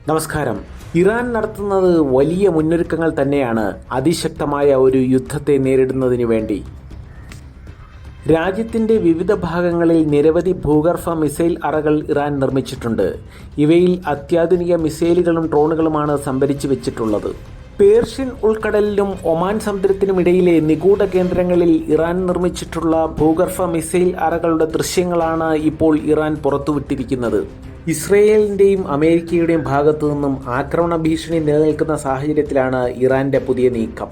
നമസ്കാരം. ഇറാൻ നടത്തുന്നത് വലിയ മുന്നൊരുക്കങ്ങൾ തന്നെയാണ് അതിശക്തമായ ഒരു യുദ്ധത്തെ നേരിടുന്നതിന് വേണ്ടി. രാജ്യത്തിൻ്റെ വിവിധ ഭാഗങ്ങളിൽ നിരവധി ഭൂഗർഭ മിസൈൽ അറകൾ ഇറാൻ നിർമ്മിച്ചിട്ടുണ്ട്. ഇവയിൽ അത്യാധുനിക മിസൈലുകളും ഡ്രോണുകളുമാണ് സംഭരിച്ചു വെച്ചിട്ടുള്ളത്. പേർഷ്യൻ ഉൾക്കടലിലും ഒമാൻ സമുദ്രത്തിനുമിടയിലെ നിഗൂഢ കേന്ദ്രങ്ങളിൽ ഇറാൻ നിർമ്മിച്ചിട്ടുള്ള ഭൂഗർഭ മിസൈൽ അറകളുടെ ദൃശ്യങ്ങളാണ് ഇപ്പോൾ ഇറാൻ പുറത്തുവിട്ടിരിക്കുന്നത്. ഇസ്രയേലിൻ്റെയും അമേരിക്കയുടെയും ഭാഗത്തു നിന്നും ആക്രമണ ഭീഷണി നിലനിൽക്കുന്ന സാഹചര്യത്തിലാണ് ഇറാൻ്റെ പുതിയ നീക്കം.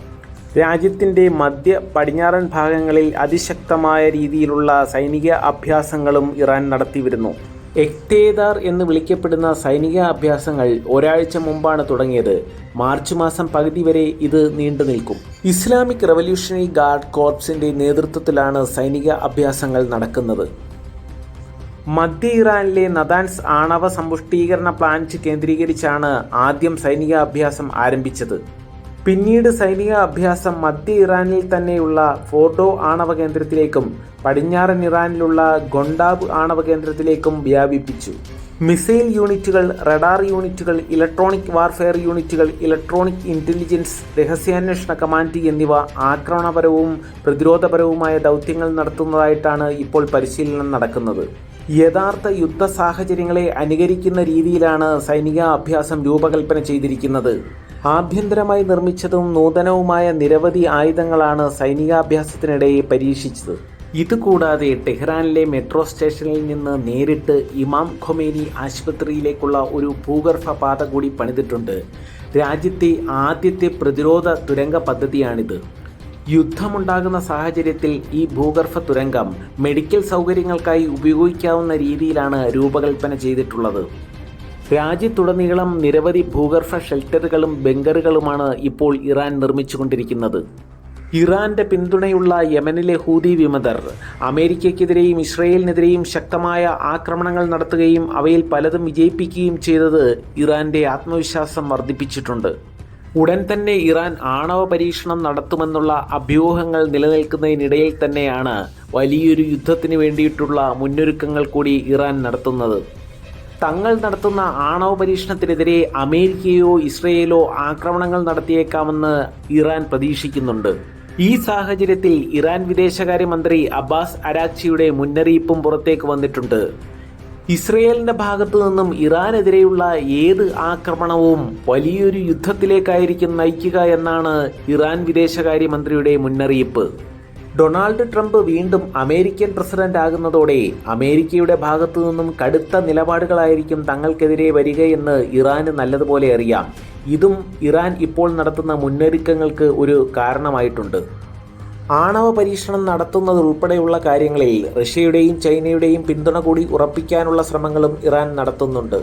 രാജ്യത്തിൻ്റെ മധ്യ പടിഞ്ഞാറൻ ഭാഗങ്ങളിൽ അതിശക്തമായ രീതിയിലുള്ള സൈനിക അഭ്യാസങ്ങളും ഇറാൻ നടത്തിവരുന്നു. എക്തേദാർ എന്ന് വിളിക്കപ്പെടുന്ന സൈനിക അഭ്യാസങ്ങൾ ഒരാഴ്ച മുമ്പാണ് തുടങ്ങിയത്. മാർച്ച് മാസം പകുതി വരെ ഇത് നീണ്ടു നിൽക്കും. ഇസ്ലാമിക് റവല്യൂഷണറി ഗാർഡ് കോർപ്സിൻ്റെ നേതൃത്വത്തിലാണ് സൈനിക അഭ്യാസങ്ങൾ നടക്കുന്നത്. മധ്യ ഇറാനിലെ നദാൻസ് ആണവ സമ്പുഷ്ടീകരണ പ്ലാന്റ് കേന്ദ്രീകരിച്ചാണ് ആദ്യം സൈനിക അഭ്യാസം ആരംഭിച്ചത്. പിന്നീട് സൈനിക അഭ്യാസം മധ്യ ഇറാനിൽ തന്നെയുള്ള ഫോർഡോ ആണവ കേന്ദ്രത്തിലേക്കും പടിഞ്ഞാറൻ ഇറാനിലുള്ള ഗൊണ്ടാബ് ആണവ കേന്ദ്രത്തിലേക്കും വ്യാപിപ്പിച്ചു. മിസൈൽ യൂണിറ്റുകൾ, റഡാർ യൂണിറ്റുകൾ, ഇലക്ട്രോണിക് വാർഫെയർ യൂണിറ്റുകൾ, ഇലക്ട്രോണിക് ഇൻ്റലിജൻസ്, രഹസ്യാന്വേഷണ കമാൻഡ് എന്നിവ ആക്രമണപരവും പ്രതിരോധപരവുമായ ദൗത്യങ്ങൾ നടത്തുന്നതായിട്ടാണ് ഇപ്പോൾ പരിശീലനം നടക്കുന്നത്. യഥാർത്ഥ യുദ്ധ സാഹചര്യങ്ങളെ അനുകരിക്കുന്ന രീതിയിലാണ് സൈനിക അഭ്യാസം രൂപകൽപ്പന ചെയ്തിരിക്കുന്നത്. ആഭ്യന്തരമായി നിർമ്മിച്ചതും നൂതനവുമായ നിരവധി ആയുധങ്ങളാണ് സൈനികാഭ്യാസത്തിനിടെ പരീക്ഷിച്ചത്. ഇതുകൂടാതെ ടെഹ്റാനിലെ മെട്രോ സ്റ്റേഷനിൽ നിന്ന് നേരിട്ട് ഇമാം ഖൊമേനി ആശുപത്രിയിലേക്കുള്ള ഒരു ഭൂഗർഭ പാത കൂടി പണിതിട്ടുണ്ട്. രാജ്യത്തെ ആദ്യത്തെ പ്രതിരോധ തുരങ്ക പദ്ധതിയാണിത്. യുദ്ധമുണ്ടാകുന്ന സാഹചര്യത്തിൽ ഈ ഭൂഗർഭ തുരങ്കം മെഡിക്കൽ സൗകര്യങ്ങൾക്കായി ഉപയോഗിക്കാവുന്ന രീതിയിലാണ് രൂപകൽപ്പന ചെയ്തിട്ടുള്ളത്. രാജ്യത്തുടനീളം നിരവധി ഭൂഗർഭ ഷെൽട്ടറുകളും ബങ്കറുകളുമാണ് ഇപ്പോൾ ഇറാൻ നിർമ്മിച്ചുകൊണ്ടിരിക്കുന്നത്. ഇറാന്റെ പിന്തുണയുള്ള യമനിലെ ഹൂതി വിമതർ അമേരിക്കയ്ക്കെതിരെയും ഇസ്രയേലിനെതിരെയും ശക്തമായ ആക്രമണങ്ങൾ നടത്തുകയും അവയിൽ പലതും വിജയിപ്പിക്കുകയും ചെയ്തത് ഇറാന്റെ ആത്മവിശ്വാസം വർദ്ധിപ്പിച്ചിട്ടുണ്ട്. ഉടൻ തന്നെ ഇറാൻ ആണവ പരീക്ഷണം നടത്തുമെന്നുള്ള അഭ്യൂഹങ്ങൾ നിലനിൽക്കുന്നതിനിടയിൽ തന്നെയാണ് വലിയൊരു യുദ്ധത്തിന് വേണ്ടിയിട്ടുള്ള മുന്നൊരുക്കങ്ങൾ കൂടി ഇറാൻ നടത്തുന്നത്. തങ്ങൾ നടത്തുന്ന ആണവ പരീക്ഷണത്തിനെതിരെ അമേരിക്കയോ ഇസ്രയേലോ ആക്രമണങ്ങൾ നടത്തിയേക്കാമെന്ന് ഇറാൻ പ്രതീക്ഷിക്കുന്നുണ്ട്. ഈ സാഹചര്യത്തിൽ ഇറാൻ വിദേശകാര്യമന്ത്രി അബ്ബാസ് അരാക്ചിയുടെ മുന്നറിയിപ്പും പുറത്തേക്ക് വന്നിട്ടുണ്ട്. ഇസ്രയേലിൻ്റെ ഭാഗത്തു നിന്നും ഇറാനെതിരെയുള്ള ഏത് ആക്രമണവും വലിയൊരു യുദ്ധത്തിലേക്കായിരിക്കും നയിക്കുക എന്നാണ് ഇറാൻ വിദേശകാര്യമന്ത്രിയുടെ മുന്നറിയിപ്പ്. ഡൊണാൾഡ് ട്രംപ് വീണ്ടും അമേരിക്കൻ പ്രസിഡന്റ് ആകുന്നതോടെ അമേരിക്കയുടെ ഭാഗത്തു നിന്നും കടുത്ത നിലപാടുകളായിരിക്കും തങ്ങൾക്കെതിരെ വരികയെന്ന് ഇറാന് നല്ലതുപോലെ അറിയാം. ഇതും ഇറാൻ ഇപ്പോൾ നടത്തുന്ന മുന്നൊരുക്കങ്ങൾക്ക് ഒരു കാരണമായിട്ടുണ്ട്. ആണവ പരീക്ഷണം നടത്തുന്നതുൾപ്പെടെയുള്ള കാര്യങ്ങളിൽ റഷ്യയുടെയും ചൈനയുടെയും പിന്തുണ കൂടി ഉറപ്പിക്കാനുള്ള ശ്രമങ്ങളും ഇറാൻ നടത്തുന്നുണ്ട്.